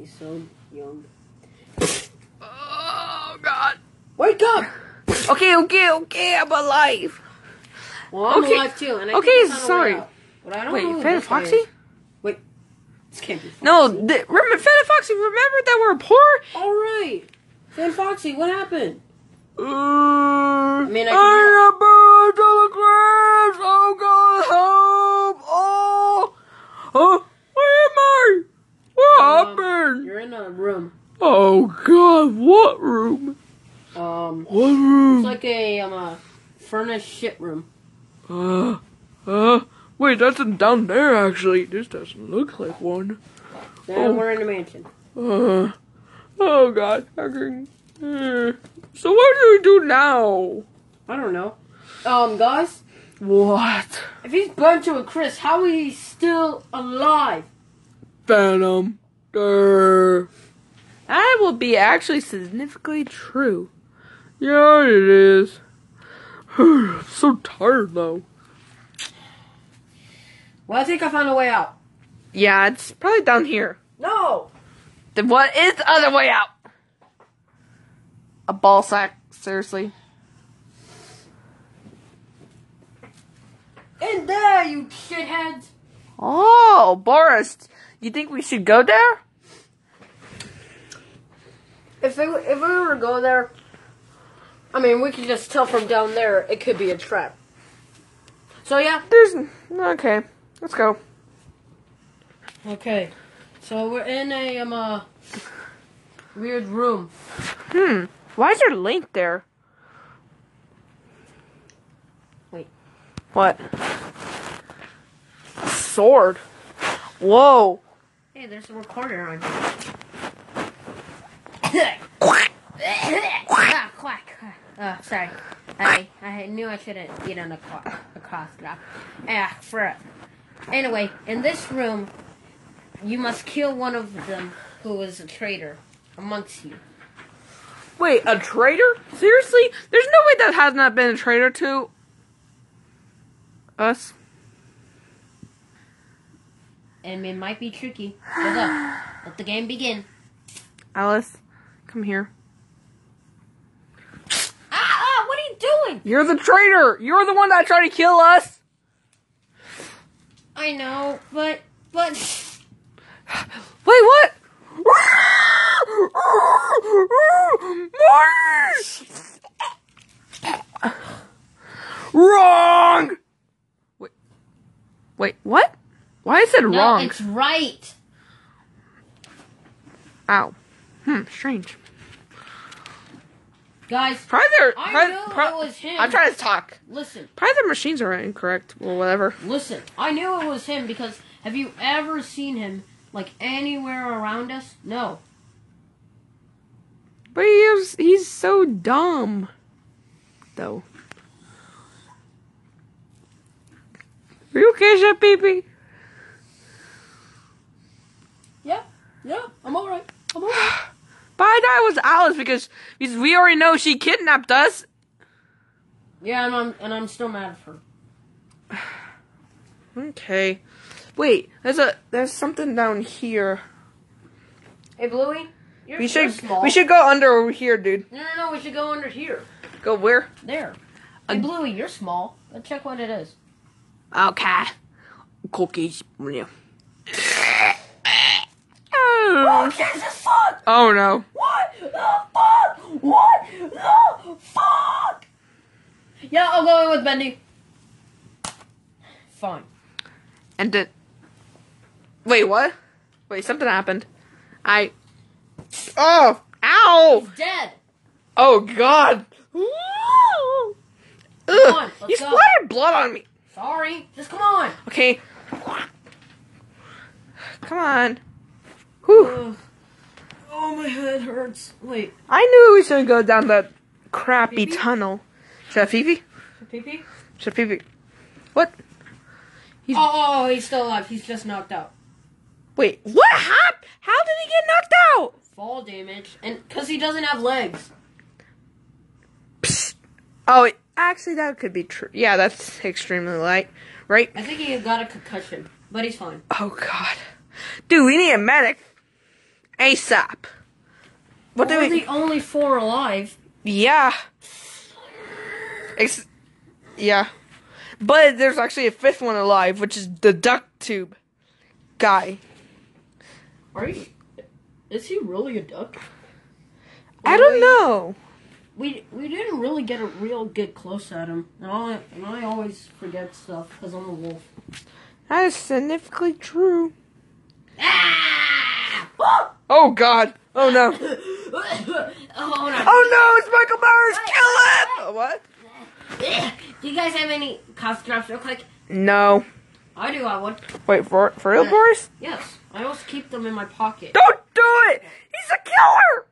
He's so young. Oh, God. Wake up! Okay, I'm alive. Well, I'm alive too, and I think I found a way out. But I don't know who Fat this Foxy? is. Wait, this can't be Foxy. No, remember, Fat Foxy, remember that we're poor? Alright. Fat Foxy, what happened? I mean, I can got burned to the grass. Oh, God, help. Oh, where am I? What happened? You're in a room. Oh, God, what room? What room? It's like a furnished shit room. Wait, that's down there, actually. This doesn't look like one. Then we're in a mansion. Oh, God. So what do we do now? I don't know. Guys? What? If he's burnt to a crisp, how is he still alive? Venom. That will be actually significantly true. Yeah, it is. I'm so tired, though. Well, I think I found a way out. Yeah, it's probably down here. No! Then what is the other way out? A ball sack, seriously. In there, you shitheads! Oh, Boris, you think we should go there? If we were to go there, I mean, we could just tell from down there it could be a trap. So, yeah. Okay, let's go. Okay. So, we're in a, weird room. Why is there link there? Wait. What? Sword. Whoa. Hey, there's a recorder on here. Quack. Sorry. I knew I shouldn't eat on a cough drop. Anyway, in this room, you must kill one of them who is a traitor amongst you. Wait, a traitor? Seriously? There's no way that has not been a traitor to us. And it might be tricky. Good luck. Let the game begin. Alice, come here. What are you doing? You're the traitor! You're the one that tried to kill us! I know, but... Wait, what? Wrong! Wait, what? Why is it wrong? No, it's right. Ow. Strange. Guys, I knew it was him. I'm trying to talk. Listen. Probably the machines are incorrect, or whatever. Listen, I knew it was him because have you ever seen him, like, anywhere around us? No. But he's so dumb, though. Are you okay, Chef Pee-Pee? Yeah, I'm alright. But I thought it was Alice because we already know she kidnapped us. Yeah, and I'm still mad at her. Okay. Wait, there's something down here. Hey, Bluey, you're small. We should go under over here, dude. No, we should go under here. Go where? There. Hey, Bluey, you're small. Let's check what it is. Okay. Cookies. Oh, Jesus, fuck! Oh, no. What the fuck? What the fuck? Yeah, I'll go in with Bendy. Fine. And wait, what? Wait, something happened. Oh! Ow! He's dead. Oh, God. Come on, let's you go. splattered blood on me. Sorry, just come on. Okay. Come on. Whew. Oh, my head hurts. Wait. I knew we shouldn't go down that crappy tunnel. Chef Pee-Pee? Pee-Pee? Chef Pee-Pee. What? Oh, he's still alive. He's just knocked out. Wait, what happened? How did he get knocked out? Fall damage. And because he doesn't have legs. Psst. Oh, actually, that could be true. Yeah, that's extremely light, right? I think he got a concussion, but he's fine. Oh, God. Dude, we need a medic. ASAP. What do We're we? the only 4 alive. Yeah. Yeah. But there's actually a 5th one alive, which is the duck tube guy. Are you? Is he really a duck? I don't know. We didn't really get a real good close at him, and I always forget stuff because I'm a wolf. That is significantly true. Ah! Oh God! Oh no! Oh no! Oh no! It's Michael Myers! Kill him! What? Do you guys have any cough drops real quick? No. I do. I would. Wait, for real, Boris? Yes. I always keep them in my pocket. Don't do it! He's a killer!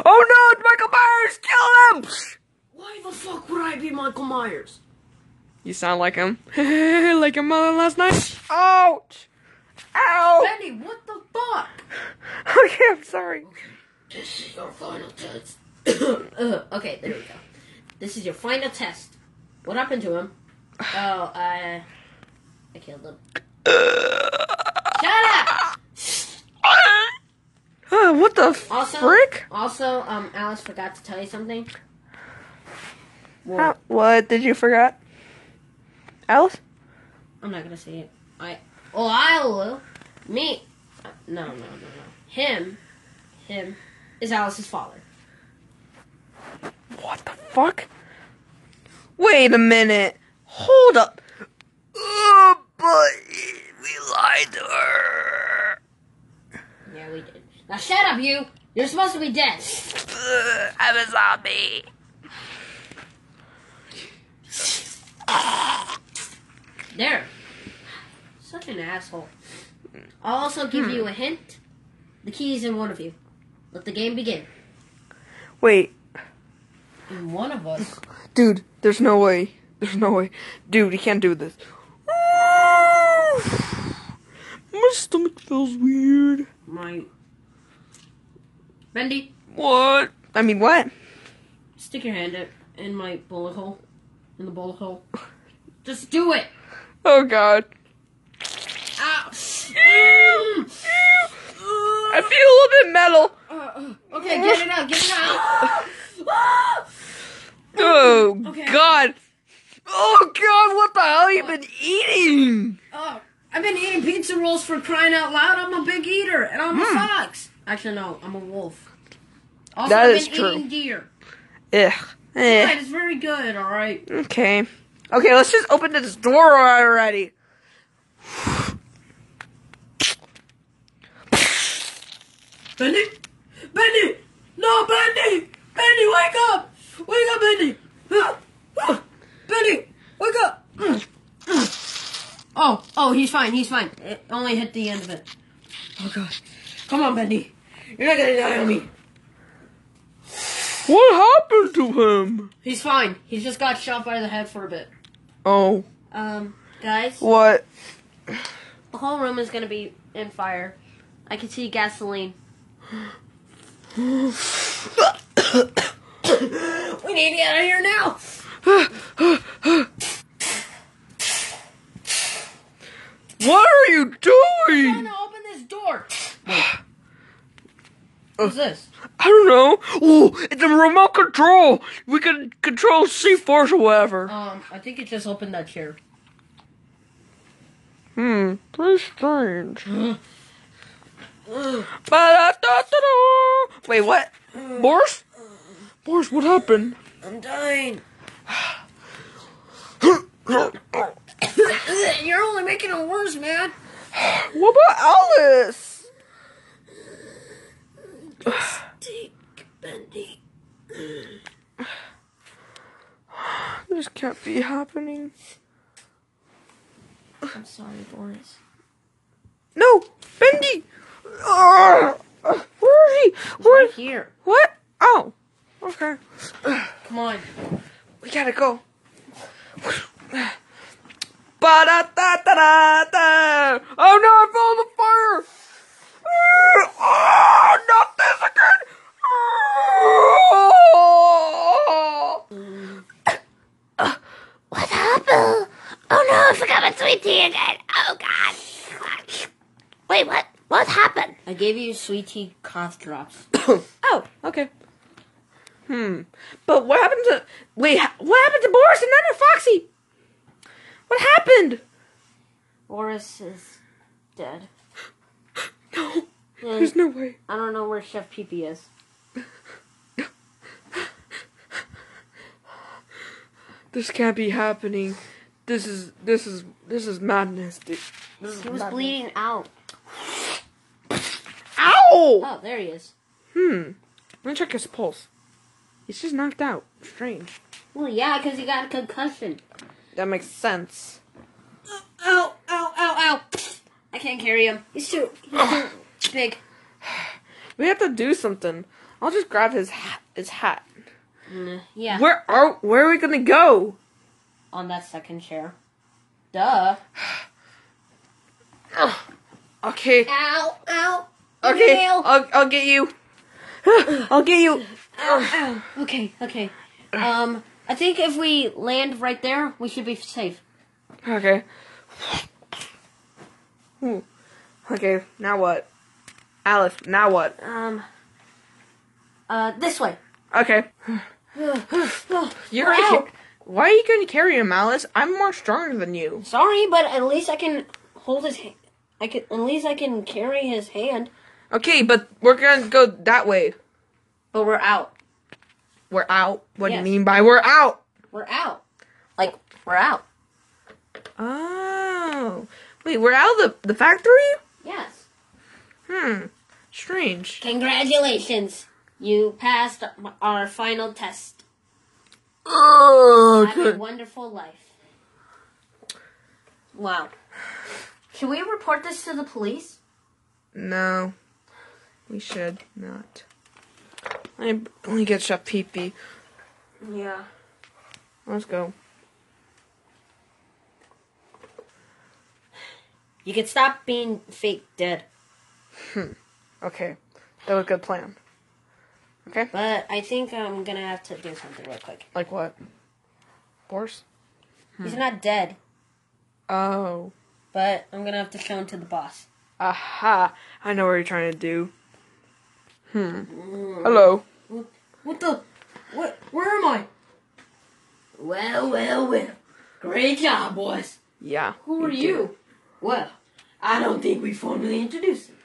Oh no! It's Michael Myers! Kill him! Why the fuck would I be Michael Myers? You sound like him. Like your mother last night. Ouch! Ow! Benny, what the fuck? Okay, I'm sorry. Okay, this is your final test. Okay, there we go. This is your final test. What happened to him? Oh, I killed him. Shut up! What the frick? Also, Alice forgot to tell you something. Well, What did you forget? Alice? I'm not gonna say it. I will. Me. No. Him is Alice's father. What the fuck? Wait a minute. Hold up. But we lied to her. Yeah, we did. Now shut up, you. You're supposed to be dead. I'm a zombie. There. Such an asshole. I'll also give you a hint. The key is in one of you. Let the game begin. Wait. In one of us. Dude, there's no way. There's no way. Dude, you can't do this. My stomach feels weird. Bendy, What? I mean, what? stick your hand in my bullet hole. In the bullet hole. Just do it. Oh, God. Ow. I feel a little bit metal. Okay, get it out. Get it out. Oh, Okay. God. Oh, God, what the hell have you been eating? I've been eating pizza rolls for crying out loud. I'm a big eater, and I'm a fox. Actually, no, I'm a wolf. Also, That I've is been true. eating deer. Ugh. Yeah, it's very good, alright. Okay. Okay, let's just open this door already. Bendy? Bendy! No, Bendy! Bendy, wake up! Wake up, Bendy! Bendy, wake up! Oh, he's fine, he's fine. It only hit the end of it. Oh, God. Come on, Bendy. You're not gonna die on me. What happened to him? He's fine. He just got shot by the head for a bit. Oh. Guys, What? the whole room is gonna be in fire. I can see gasoline. We need to get out of here now! What are you I'm trying doing? to open this door. Wait. What's this? I don't know. Oh, it's a remote control. We can control C-Force or whatever. I think it just opened that chair. Pretty strange. Ba-da-da-da-da. Wait, what? Boris? Boris, what happened? I'm dying. You're only making it worse, man. What about Alice? Take Bendy. This can't be happening. I'm sorry, Boris. No, Bendy. Where is he? Where? Right here. What? Oh, okay. Come on. We gotta go. Ba-da-da-da-da-da. Oh no, I fell in the fire. Oh, not this again. What happened? Oh no, I forgot my sweet tea again. Oh God. Wait, what? What happened? I gave you sweet tea cough drops. Oh, okay. But what happened to... Wait, what happened to Boris and then to Foxy? What happened? Boris is dead. No, there's no way. I don't know where Chef Pee-Pee is. This can't be happening. This is madness, dude. He was bleeding out. Ow! Oh, there he is. Let me check his pulse. He's just knocked out. Strange. Well, yeah, because he got a concussion. That makes sense. Ow, ow, ow, ow. I can't carry him. He's too big. We have to do something. I'll just grab his hat. Yeah. Where are we gonna go? On that second chair. Duh. Okay. Ow, ow. Okay. Nail. I'll get you. I'll get you. Ow, ow. Okay. I think if we land right there, we should be safe. Okay. Okay, now what? Alice, now what? This way. Okay. Why are you going to carry him, Alice? I'm more stronger than you. Sorry, but at least I can hold his hand. At least I can carry his hand. Okay, but we're going to go that way. But we're out. We're out? What do Yes. you mean by we're out? We're out. Like, we're out. Oh. Wait, we're out of the factory? Yes. Strange. Congratulations. You passed our final test. Oh, Have a wonderful life. Wow. Should we report this to the police? No. We should not. Let me get Chef Pee-Pee. Yeah. Let's go. You can stop being fake dead. Okay. That was a good plan. Okay? But I think I'm gonna have to do something real quick. Like what? Boris? He's not dead, Oh. but I'm gonna have to show him to the boss. Aha. I know what you're trying to do. Hello. What the? What? Where am I? Well. Great job, boys. Yeah. Who are you? Well, I don't think we formally introduced him.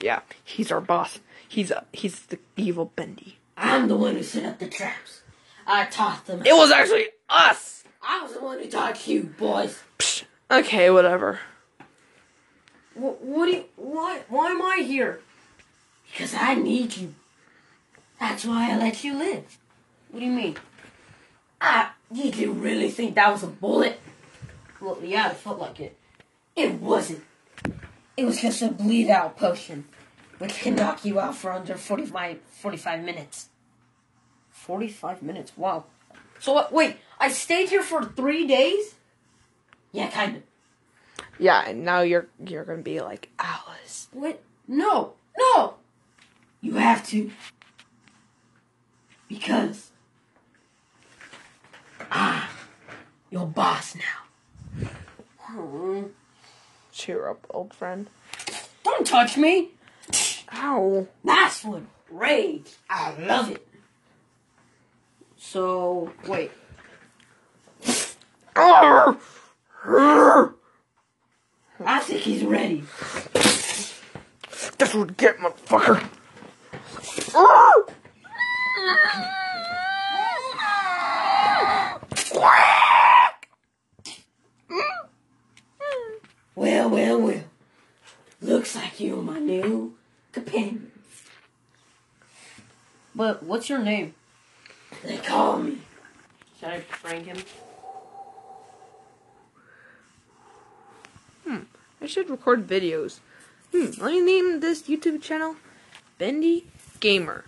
Yeah. He's our boss. He's the evil Bendy. I'm the one who set up the traps. I taught them. It was actually us! I was the one who taught you, boys. Psh, okay, whatever. Why am I here? Because I need you. That's why I let you live. What do you mean? You do really think that was a bullet? Well, yeah, it felt like it. It wasn't. It was just a bleed-out potion, which can knock you out for under 45 minutes. 45 minutes? Wow. So what? Wait, I stayed here for 3 days? Yeah, kind of. Yeah, and now you're gonna be like Alice. What? No! You have to. Because your boss now. Cheer up, old friend. Don't touch me! Ow. Nice one. Rage. I love it. So, wait. I think he's ready. That's what you get, motherfucker. Well. Looks like you're my new companion. But what's your name? They call me. Should I prank him? I should record videos. Let me name this YouTube channel Bendy Gamer.